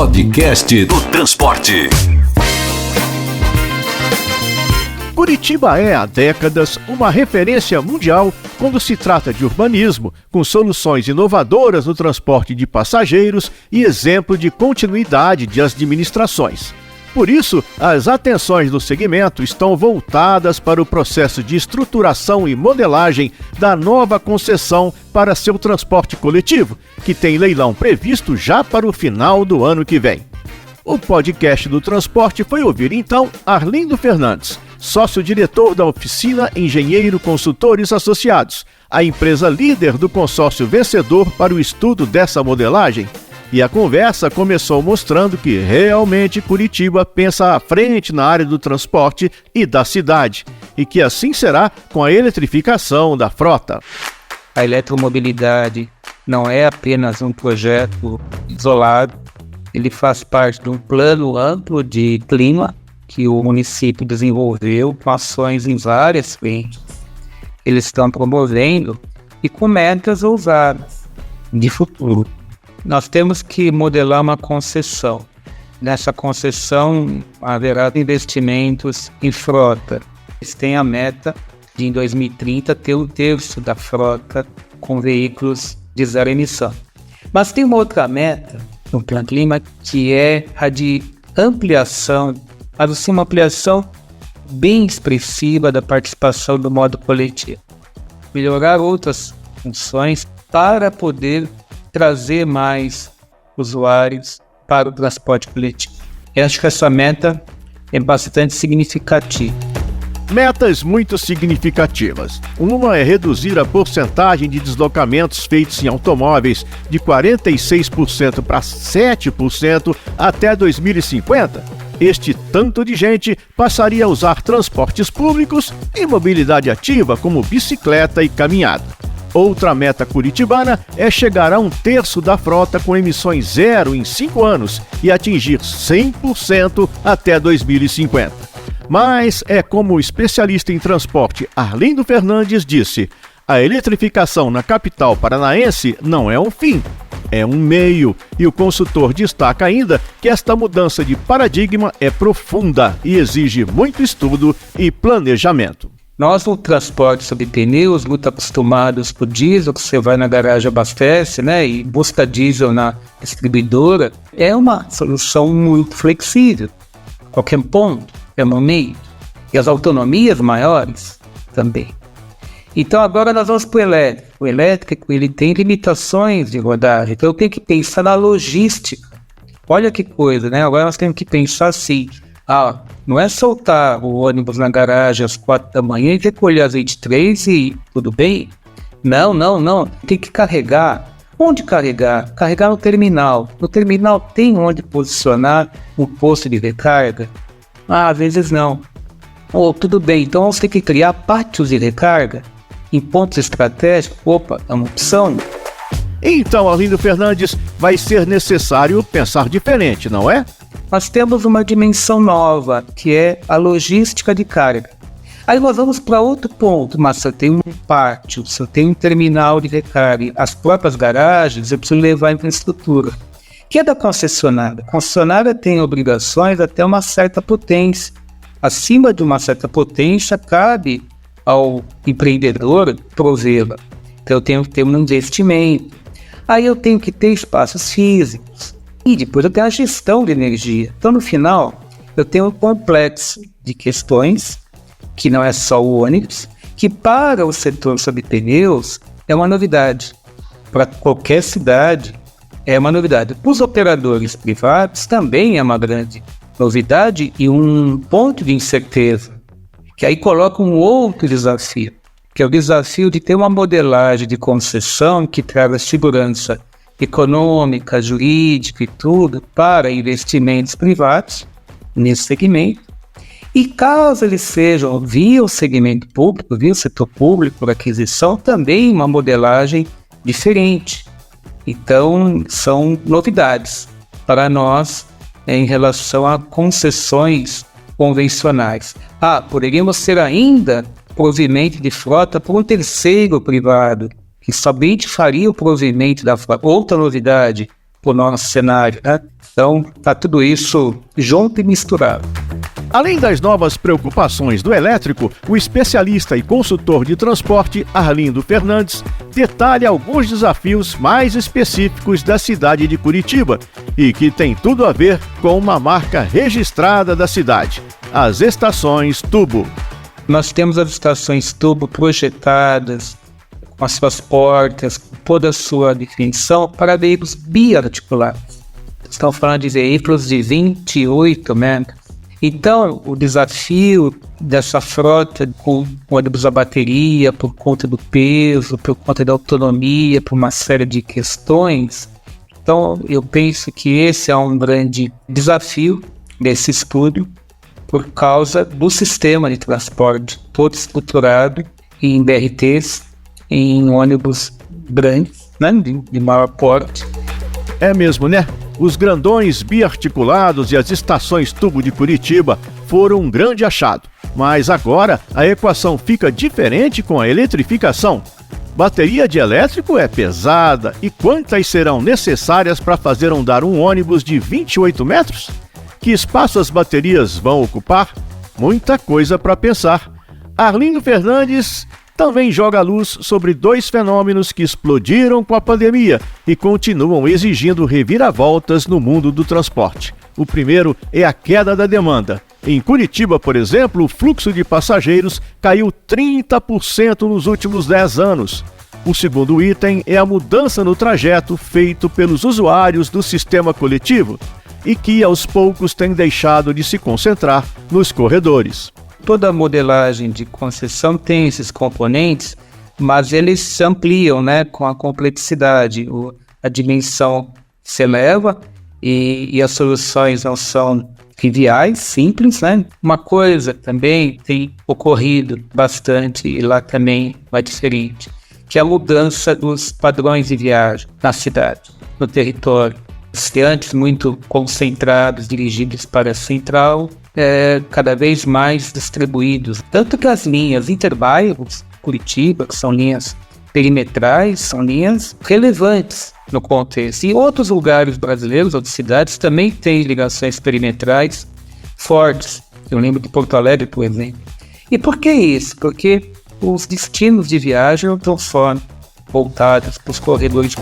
Podcast do Transporte. Curitiba é há décadas uma referência mundial quando se trata de urbanismo, com soluções inovadoras no transporte de passageiros e exemplo de continuidade de administrações. Por isso, as atenções do segmento estão voltadas para o processo de estruturação e modelagem da nova concessão para seu transporte coletivo, que tem leilão previsto já para o final do ano que vem. O podcast do transporte foi ouvir então Arlindo Fernandes, sócio-diretor da oficina Engenheiro Consultores Associados, a empresa líder do consórcio vencedor para o estudo dessa modelagem. E a conversa começou mostrando que realmente Curitiba pensa à frente na área do transporte e da cidade, e que assim será com a eletrificação da frota. A eletromobilidade não é apenas um projeto isolado, ele faz parte de um plano amplo de clima que o município desenvolveu com ações em várias frentes. Eles estão promovendo e com metas ousadas de futuro. Nós temos que modelar uma concessão. Nessa concessão haverá investimentos em frota. Eles têm a meta de, em 2030, ter 1/3 da frota com veículos de zero emissão. Mas tem uma outra meta no Plano Clima que é a de ampliação, mas assim, uma ampliação bem expressiva da participação do modo coletivo. Melhorar outras funções para poder trazer mais usuários para o transporte coletivo. Eu acho que essa meta é bastante significativa. Metas muito significativas. Uma é reduzir a porcentagem de deslocamentos feitos em automóveis de 46% para 7% até 2050. Este tanto de gente passaria a usar transportes públicos e mobilidade ativa como bicicleta e caminhada. Outra meta curitibana é chegar a 1/3 da frota com emissões zero em 5 anos e atingir 100% até 2050. Mas é como o especialista em transporte Arlindo Fernandes disse, a eletrificação na capital paranaense não é um fim, é um meio, e o consultor destaca ainda que esta mudança de paradigma é profunda e exige muito estudo e planejamento. Nós no transporte sob pneus, muito acostumados com o diesel, que você vai na garagem, abastece, e busca diesel na distribuidora, é uma solução muito flexível. Qualquer ponto é no meio. E as autonomias maiores também. Então agora nós vamos para o elétrico. O elétrico ele tem limitações de rodagem, então eu tenho que pensar na logística. Olha que coisa, Agora nós temos que pensar assim, não é soltar o ônibus na garagem às 4 da manhã e recolher às 23 e tudo bem? Não. Tem que carregar. Onde carregar? Carregar no terminal. No terminal tem onde posicionar um posto de recarga? Às vezes não. Tudo bem, então vamos ter que criar pátios de recarga em pontos estratégicos. É uma opção. Então, Arlindo Fernandes, vai ser necessário pensar diferente, não é? Nós temos uma dimensão nova, que é a logística de carga. Aí nós vamos para outro ponto, mas se eu tenho um pátio, se eu tenho um terminal de recarga, as próprias garagens, eu preciso levar a infraestrutura, que é da concessionária. A concessionária tem obrigações até uma certa potência. Acima de uma certa potência, cabe ao empreendedor provê-la. Então eu tenho que ter um investimento. Aí eu tenho que ter espaços físicos. E depois eu tenho a gestão de energia. Então, no final, eu tenho um complexo de questões, que não é só o ônibus, que para o setor sob pneus é uma novidade. Para qualquer cidade é uma novidade. Para os operadores privados também é uma grande novidade e um ponto de incerteza, que aí coloca um outro desafio, que é o desafio de ter uma modelagem de concessão que traga segurança econômica, jurídica e tudo para investimentos privados nesse segmento. E caso eles sejam via o segmento público, via o setor público por aquisição, também uma modelagem diferente. Então, são novidades para nós em relação a concessões convencionais. Poderíamos ser ainda provimento de frota por um terceiro privado, que somente faria o provimento da frota. Outra novidade, o nosso cenário, né? Então, está tudo isso junto e misturado. Além das novas preocupações do elétrico, o especialista e consultor de transporte Arlindo Fernandes detalha alguns desafios mais específicos da cidade de Curitiba e que tem tudo a ver com uma marca registrada da cidade, as estações tubo. Nós temos as estações tubo projetadas com as suas portas, com toda a sua definição para veículos biarticulados. Estão falando de veículos de 28 metros. Então, o desafio dessa frota com ônibus a bateria, por conta do peso, por conta da autonomia, por uma série de questões. Então, eu penso que esse é um grande desafio desse estudo, por causa do sistema de transporte todo estruturado em BRTs, em ônibus grandes, né, de maior porte. É mesmo, né? Os grandões biarticulados e as estações tubo de Curitiba foram um grande achado. Mas agora a equação fica diferente com a eletrificação. Bateria de elétrico é pesada e quantas serão necessárias para fazer andar um ônibus de 28 metros? Que espaço as baterias vão ocupar? Muita coisa para pensar. Arlindo Fernandes também joga luz sobre dois fenômenos que explodiram com a pandemia e continuam exigindo reviravoltas no mundo do transporte. O primeiro é a queda da demanda. Em Curitiba, por exemplo, o fluxo de passageiros caiu 30% nos últimos 10 anos. O segundo item é a mudança no trajeto feito pelos usuários do sistema coletivo e que, aos poucos, tem deixado de se concentrar nos corredores. Toda a modelagem de concessão tem esses componentes, mas eles se ampliam, né, com a complexidade. A dimensão se eleva e as soluções não são triviais, simples, né? Uma coisa também tem ocorrido bastante, e lá também é diferente, que é a mudança dos padrões de viagem na cidade, no território. Antes muito concentrados, dirigidos para a central, cada vez mais distribuídos. Tanto que as linhas interbairros, Curitiba, que são linhas perimetrais, são linhas relevantes no contexto. E outros lugares brasileiros, outras cidades, também têm ligações perimetrais fortes. Eu lembro de Porto Alegre, por exemplo. E por que isso? Porque os destinos de viagem não só voltados para os corredores.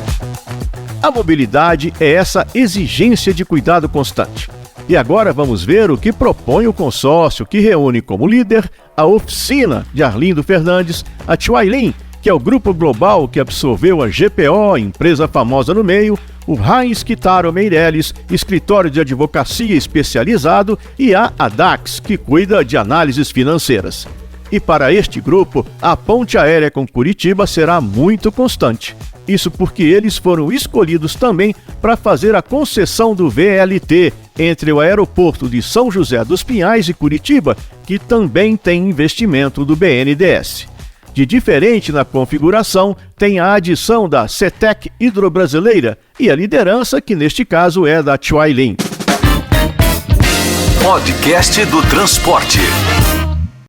A mobilidade é essa exigência de cuidado constante. E agora vamos ver o que propõe o consórcio que reúne como líder a oficina de Arlindo Fernandes, a Chuailin, que é o grupo global que absorveu a GPO, empresa famosa no meio, o Heinz Kitaro Meirelles, escritório de advocacia especializado, e a ADAX, que cuida de análises financeiras. E para este grupo, a ponte aérea com Curitiba será muito constante. Isso porque eles foram escolhidos também para fazer a concessão do VLT entre o aeroporto de São José dos Pinhais e Curitiba, que também tem investimento do BNDES. De diferente na configuração, tem a adição da CETEC Hidrobrasileira e a liderança, que neste caso é da Chuailin. Podcast do Transporte.